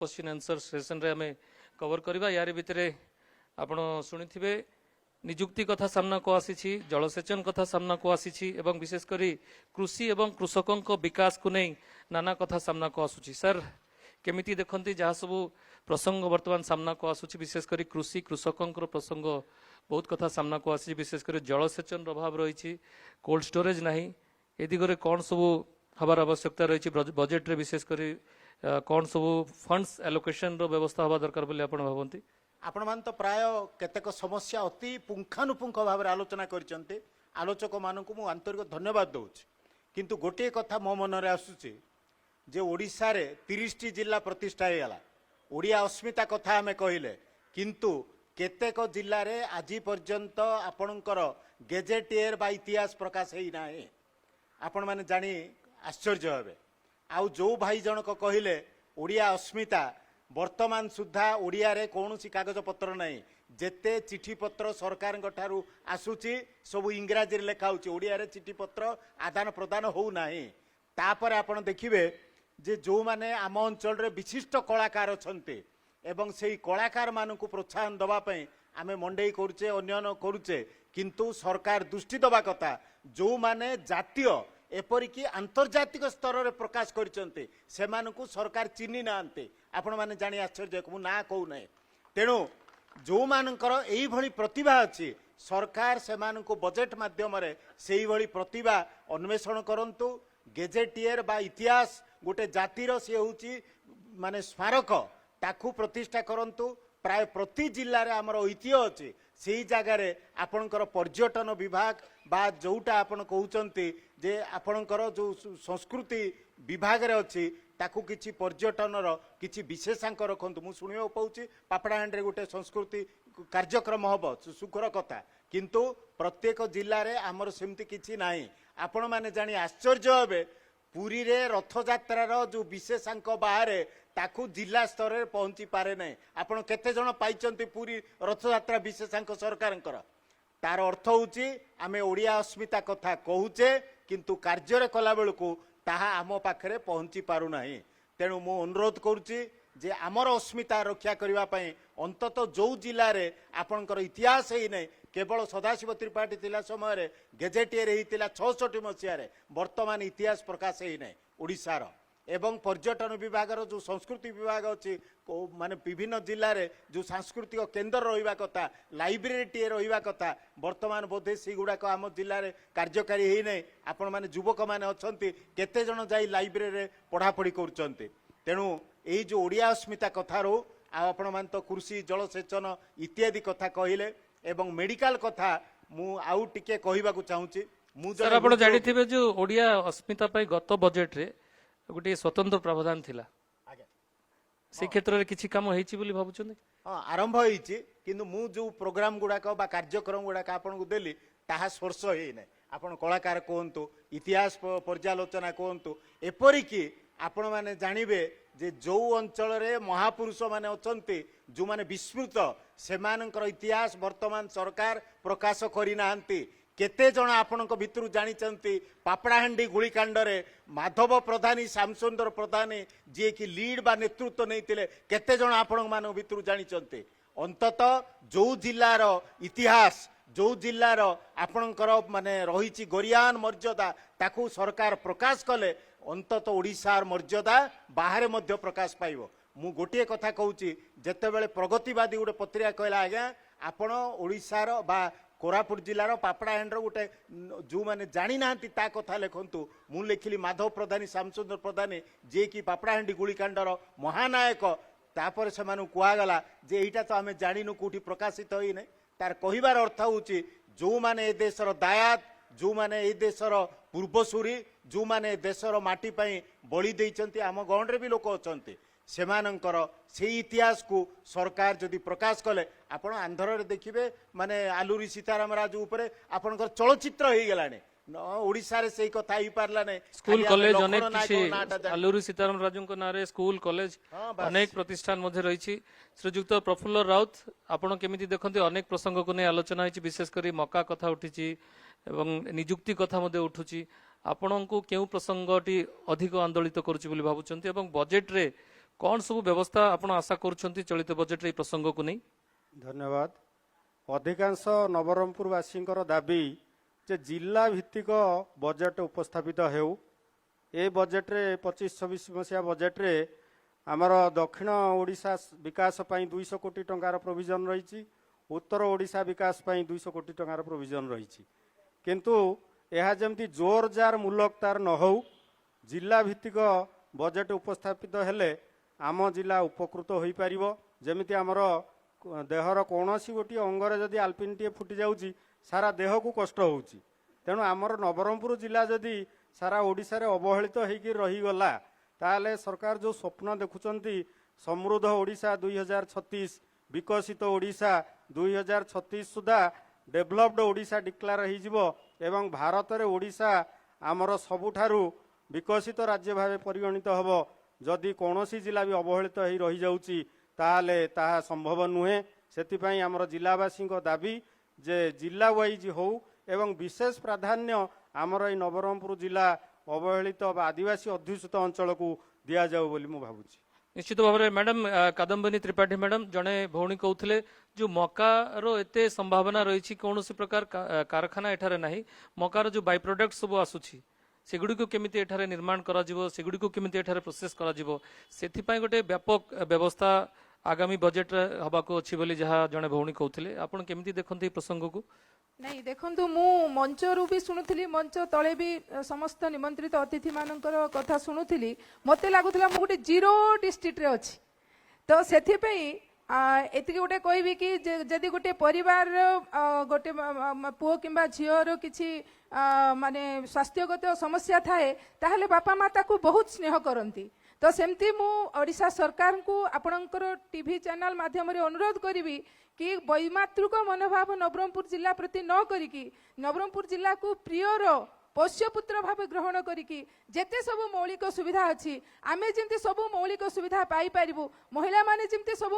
Question answer session रे हमें cover करबा। यार भितरे आपण शुणिथिबे निजुक्ति कथा सामना को आसी, जलसेचन कथा सामना को आसी एवं विशेष करी कृषि एवं कृषकों को विकास को नहीं नाना कथा सामना को आसुची। सर केमिति देखंती जहाँ सब प्रसंग वर्तमान सामना को आसुची, विशेष करी कृषि कृषकों प्रसंग बहुत कथा सामना को आसी, विशेष करी जलसेचन अभाव रही, कोल्ड स्टोरेज नहीं, ए दिगरे कौन सब हबार आवश्यकता रही बजेट रे, विशेष करी कौन सब फंड्स एलोकेशन रो व्यवस्था हवा दरकार बोली आपण भावंती? आपण मान तो प्राय केतेक समस्या अति पुंखानुपुंख भाव आलोचना करचंते। आलोचक मानकु मु आंतरिक धन्यवाद दउछि, किंतु गोटे कथा मो मन रे आसुछि जे ओडिसा रे 30 टी जिल्ला प्रतिष्ठा हेला, ओडिया अस्मिता कथा हमें कहिले, किंतु केतेक जिल्ला रे आजि पर्यंत आपणकर गेजेटियर बा इतिहास प्रकाश हेई नाही। आपण माने जानी आश्चर्य हेबे। आउ जो भाई जनक कहिले ओडिया अस्मिता, वर्तमान सुधा ओडिया रे कौनसी कागज पत्र नहीं, जेते चिठी पत्र सरकार ठारू आसुची सब इंग्राजी रे लेखा होची, ओडिया रे चिठी पत्र आदान प्रदान हो नाही। तापर आपण देखिबे जे जो माने आम अंचल रे विशिष्ट कलाकार अछंते एवं सेही कलाकार मानकु प्रोत्साहन दबा पई आमे मंडई करूचे, अन्यन करूचे, किंतु सरकार दृष्टि दबा कथा जो माने जातीय एपरिकी आंतर्जातिक स्तर रे प्रकाश करचंते सेमानकु सरकार चिन्हि नांते। आपण माने जानि आश्चर्य को ना कहू नै। तेणु जो मानकर एई भली प्रतिभा अछि सरकार सेमानकु बजेट माध्यम रे सेई भली प्रतिभा अन्वेषण करंतु। गेजेटियर बा इतिहास गोटे जातिर से होची माने स्मारक ताकू प्रतिष्ठा करंतु। प्राय प्रति जिल्ला रे हमर ऐतिह्य अछि, सेई जगह रे आपणकर पर्यटन विभाग बा जोटा आपण कहउचंती जे आपणकर जो संस्कृति विभाग रे अछि ताकू किछि पर्यटन रो किछि विशेषांक रखंतु। मु सुनियो पाउची पापड़ाहांड रे गोटे संस्कृति कार्यक्रम हबो, सुखर कथा, किंतु प्रत्येक जिल्ला रे हमर सेमति किछि नाही। आपण माने जानि आश्चर्य हेबे पुरी रे रथ यात्रा रो जो विशेषांक बाहरे ताकू जिला स्तर रे पहुंची पारे नै। आपण केते जण पाइचंती पुरी रथ यात्रा विशेषांक सरकारंकर? तार अर्थ होची आमे ओडिया अस्मिता कथा कहूचे, किंतु कार्य रे कला बेलकू ताहा आम पाखरे पहुंची पारु नाही। तेणु मु अनुरोध करूची जे आमर अस्मिता रक्षा करबा पई अंतत जो जिल्ला रे आपणकर इतिहास हेई नै, केवल सदाशिव त्रिपाठी तिला समय रे गेजेटियर हेइतिला 66 मसिया रे, वर्तमान इतिहास प्रकाश हेई नै ओडिसा रो। एवं पर्यटन विभाग जो संस्कृति विभाग अच्छी माने विभिन्न जिल्ला रे जो सांस्कृतिक केन्द्र रहिबा कथा, लाइब्रेरी टे रहिबा कथा, वर्तमान बोधे सी गुड़ाक आम जिल्ला रे कार्यकारी हेई नै। आपण माने युवक माने अछंती केते जण जाई लाइब्रेरी रे पढ़ापढ़ी करूचंती। तेणु एई जो ओडिया अस्मिता कथारो आपण मान तो कृषि जलसेचन इत्यादि कथा कहिले एवं मेडिकल कथा मु आउ टिके कहिबा को चाहूची। मु सर आपण जानिथिबे जो ओडिया अस्मिता पई गत बजेट रे गोटे स्वतंत्र प्रावधान थिला, से क्षेत्र रे किछि काम हेछि बोली भाबुछन? हां, आरंभ हेछि, किंतु मु जो प्रोग्राम गुडाक बा कार्यक्रम गुडाक आपन को देली ताहा स्पर्श हेइ नै। आपन कलाकार कोहंतु, इतिहास पर्यालोचना कोहंतु, एपरि कि आपण माने जानिबे जे जो अंचल रे महापुरुष माने अछंती जो माने विस्मृत सेमानकर इतिहास वर्तमान सरकार प्रकाश करि नाहंती। केते जण आपणक भितरु जानिचंती पापड़ाहांडी गुलिकांड रे माधव प्रधानी, श्यामसुंदर प्रधानी जे कि लीड बा नेतृत्व नैतिले, केते जण आपण मान भितरु जानिचंती। अंतत जो जिल्लार इतिहास, जो जिल्लार आपणकर माने रहिछि गरियान मर्यादा ताकू सरकार प्रकाश कले अंतत ओडिशार मर्यादा बाहर मध्य प्रकाश पाइबो। मु गोटे कथा कहूची, जेतेबेले प्रगतिवादी गोटे पत्रिका कहला आज्ञा आपण ओडिशार बा कोरापुट जिलार पापड़ाहांड गोटे जो माने जानी नांती ता कथा लेखंतु। मु लेखिली माधव प्रधानी, श्यामसुंदर प्रधानी जे कि पापड़ाहांडी गुलिकांडर महानायक। तापर से मानु कुआगला जे एटा तो आमे जानिनु कोठी प्रकाशित होई नै। तार कहिबार अर्थ होची जो माने ए देशर दायात, जो माने ए देशर पूर्वसूरी, जो माने देशर माटी पई बळी देइचंती, आम गणरे भी लोक अछंती, सेमानंकर से इतिहास को सरकार जदि प्रकाश कले आपण आंध्र रे देखिबे माने आलूरी सीताराम राजू उपरे आपनकर चलचित्र होई गेलाने। ओडिसा रे सेही कथा ही पारला नै। स्कूल कॉलेज अनेक किछि आलूरी सीताराम राजू को नारे स्कूल कॉलेज अनेक प्रतिष्ठान मध्ये रहिछि। श्रीयुक्त प्रफुल्ल राउत आपण केमिति देखंती अनेक प्रसंग को नै आलोचना होइछि, विशेष करी मका कथा उठिछि एवं नियुक्ति कथा मध्ये उठुछि। आपणको केउ प्रसंगटी अधिक आंदोलित करूछि बोली भाबुचंती एवं बजेट रे कौन सब व्यवस्था आपण आशा करुछंती चलित बजेट रे प्रसंग को नहीं? धन्यवाद। अधिकांश नवरंगपुरवासींकर दाबी जे जिला भित्तिक बजेट उपस्थापित हेउ ए बजेट रे 25-26 मसीहा बजेट रे आमर दक्षिण ओडिशा विकास पई 200 कोटी टंकार प्रोविजन रही, उत्तर ओडिशा विकास पई 200 कोटी टंकार प्रोविजन रही, किंतु यह जमती जोरजार मूलक तार न हो जिला भित्तिक बजेट उपस्थापित हेले आम जिला उपकृत हो पारिबो। जेमिति आमर देहर कौनसी गोटे अंगरे जदि आल्पिन टी फुटी जाउची सारा देह को कष्ट होउची। तेणु आमर नवरंगपुर जिला जदि सारा ओडिशा रे अवहेलित होइकी रहीगला ताले सरकार जो स्वप्न देखुचंती समृद्ध ओडिशा 2036 विकसित ओडिशा 2036 सुधा डेभलप्ड ओडिशा डिक्लेयर होइजिवो एवं भारत रे ओडिशा आमर सबुठारु विकसित राज्य भाव परिगणित हबो। जदि कौनसी जिला भी अवहेलित हो रही जाउची ताले ताहा संभव नुहे। सेतिपई आमर जिलावासी दाबी जे जिला वाइज हो एवं विशेष प्राधान्य आमर ई नवरंगपुर जिला अवहेलित आदिवासी अध्युषित अंचल को दिया जाऊ बोली मु भाबुची। निश्चित भाव में मैडम कादम्बिनी त्रिपाठी मैडम जड़े भौणी कहते जो मकार एते संभावना रही कौन प्रकार कारखाना एठारे नहीं, मकार जो बाय प्रोडक्ट सब आसुची सेगुड़ी को केमिति एठारे निर्माण करा जिवो, सेगुड़ी को केमिति एठारे प्रोसेस करा जिवो, सेथिपाई गोटे व्यापक व्यवस्था आगामी बजेट हबा को अछि बोली जहा जने भौणी कहते आपण केमिति देखंती प्रसंग को? नहीं देखु मु मंचरू भी शुणुली, मंच तले भी समस्त निमंत्रित अतिथि मानकर कथा शुणुली, मत लगुला मु गोटे जीरो डिस्ट्रिक्ट रे अछि। तो सेथिपई एति गोटे कहबी कि जदि गोटे परिवार गोटे पुओ किंबा झीर किछि माने स्वास्थ्यगत समस्या थाए ताहले बापा माँ ताकू बहुत स्नेह करती। तो सेमती मु ओडिशा सरकार को आपणकर टीवी चैनल माध्यम रे अनुरोध करी कि वैमातृक मनोभाव नवरंगपुर जिला प्रति न करिकी नवरंगपुर जिला को प्रियर पोष्यपुत्र भाव ग्रहण करिकी जेते सब मौलिक सुविधा अच्छी आमे जिमती सब मौलिक सुविधा पाई पारिबु, महिला माने जिमती सब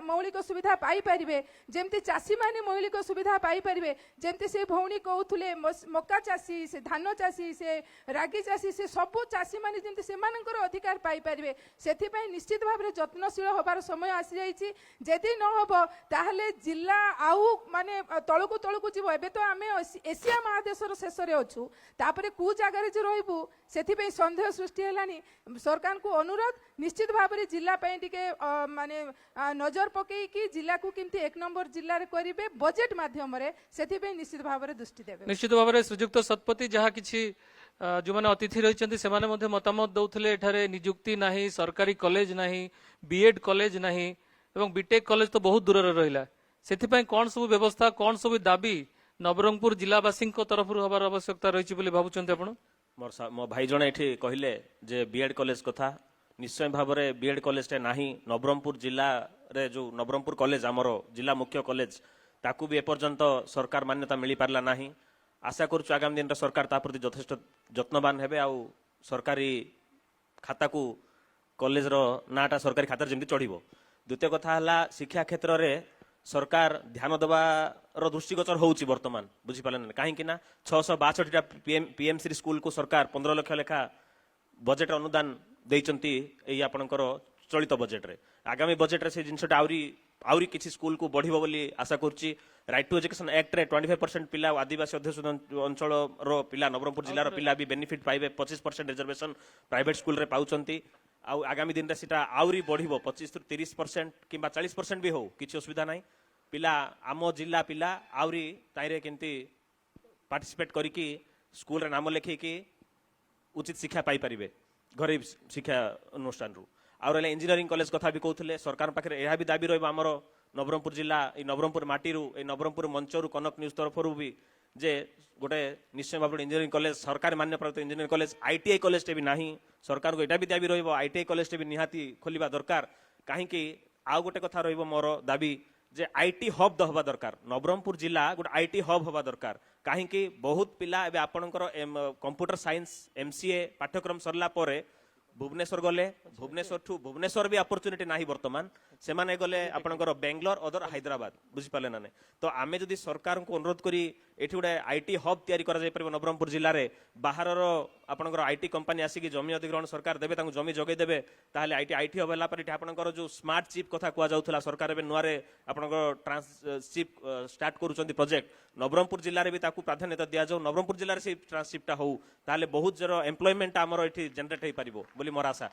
मौलिक सुविधा पाई पारिबे, जेमती चासी माने मौलिक सुविधा पाई पारिबे, जेमती से भौणी कहउथुले मक्का चासी से धान चासी से रागी चासी से सब चासी माने जिमती सेमानकर अधिकार पाई पारिबे। सेथि पई निश्चित भाव रे यत्नशील होबार समय आसी जाईची। जदि न होबो ताहले जिल्ला आउ माने तळकु जीवो। एबे तो आमे एशिया महादेशर शेष रे अछु, तापरे कु जगार जे रहिबु सेथिपई संदेह सृष्टि हेलानी। सरकार को अनुरोध निश्चित भाव रे जिला पई टिके माने नजर पकई कि जिला को किंती एक नंबर जिल्ला रे करिवे बजेट माध्यम रे, सेथिपई निश्चित भाव रे दृष्टि देबे। निश्चित भाव रे श्रीयुक्त शतपति जहा किछि जो माने अतिथि रहिचंती सेमाने मध्ये मतामत दउथले एठारे नियुक्ति नाही, सरकारी कॉलेज नाही, बीएड कॉलेज नाही एवं बीटेक कॉलेज तो बहुत दूर रे रहिला। सेथिपई कोन सब व्यवस्था कोन सब दाबी नवरंगपुर जिलावासी तरफ हबार आवश्यकता रही बोली भावुं आपण? मो भाई जने एठी कहले जे बीएड कॉलेज कथा निश्चय भाव में बीएड कॉलेज टे नाही। नवरंगपुर जिला रे जो नवरंगपुर कॉलेज आमर जिला मुख्य कॉलेज ताकू भी एपर्यंत सरकार मान्यता मिली पारला नाही। आशा करूछु आगामी दिन सरकार ता प्रति यथेष्ट यत्नवान हेबे आउ सरकारी खाता को कॉलेज रो नाटा सरकारी खाता जेमति चढ़िबो। द्वितीय कथा हला शिक्षा क्षेत्र रे सरकार ध्यान देवार दृष्टिगोचर होउची वर्तमान बुझी पालन कहीं ना 662 पीएमसी स्कूल को सरकार 15 लाख लेखा बजेट अनुदान देइचंती एई आपनकर चलित बजेट रे। आगामी बजेट रे से जिनसटा आउरी किछि स्कूल को बढ़िबो बोली आशा करछि। राइट टू एजुकेशन एक्ट रे 25% पिला आदिवासी अध्युषित अंचल रो पिला नवरंगपुर जिल्ला रो पिला भी बेनिफिट पाइबे। 25% रिजर्वेशन प्राइवेट स्कूल रे पाउचंती। आगामी दिन रे सिटा आउरी बढ़िबो 25-30% किंबा 40% भी हो किछि असुविधा नाही। पिला आम जिला पिला आउरी ताइरे केंती पार्टिसिपेट करिकी स्कूल रे नाम लेखिकी उचित शिक्षा पाई परिबे गरीब शिक्षा अनुष्ठान रु। आउर इंजीनियरिंग कॉलेज कथा भी कहते सरकार पाखे यह भी दाबी रहा आमर नवरंगपुर जिला नवरंगपुर माटीरू नवरंगपुर मंचरू कनक न्यूज तरफ भी जे गोटे निश्चय भाव इंजीनियरिंग कॉलेज सरकार मान्य प्राप्त इंजीनियरिंग कॉलेज आईटीआई कॉलेज टे भी नाही। सरकार को यहाँ भी दाबी रही आईटीआई कॉलेज टे भी निहाती खोलिबा दरकार। कहीं आउ गोटे कथा रही मोर दाबी जे आईटी हब हवा दरकार। नवरंगपुर जिला गोटे आईटी हब हवा दरकार। कहीं बहुत पिला एबे आपणकर कंप्यूटर साइंस एमसीए पाठ्यक्रम सरला परे भुवनेश्वर गले भुवनेश्वर भी अपॉर्चुनिटी नाही वर्तमान सेमाने गले आपनकर बेंगलोर अदर हैदराबाद बुझी पाले ना तो आमे जदि सरकार को अनुरोध करी एठी गोटे आईटी हब तयारी करा जाय परबो नवरंगपुर जिल्ला रे बाहरर आपनकर आईटी कंपनी आसिकी जमी अधिग्रहण सरकार देबे तांको जमी जगै देबे ताहले आईटी हब होला पर एठी आपनकर जो स्मार्ट चिप कथा कुआ जाउथला सरकार एबे नुआरे आपनकर ट्रांस चिप स्टार्ट करूचंती प्रोजेक्ट नवरंगपुर जिल्ला रे भी ताकू प्राधान्यता दिया जाऊ नवरंगपुर जिल्ला रे से ट्रांस चिपटा हो ताहले बहुत जरो एम्प्लॉयमेंट हमर एठी जनरेट हे परिबो बोली मोर आशा।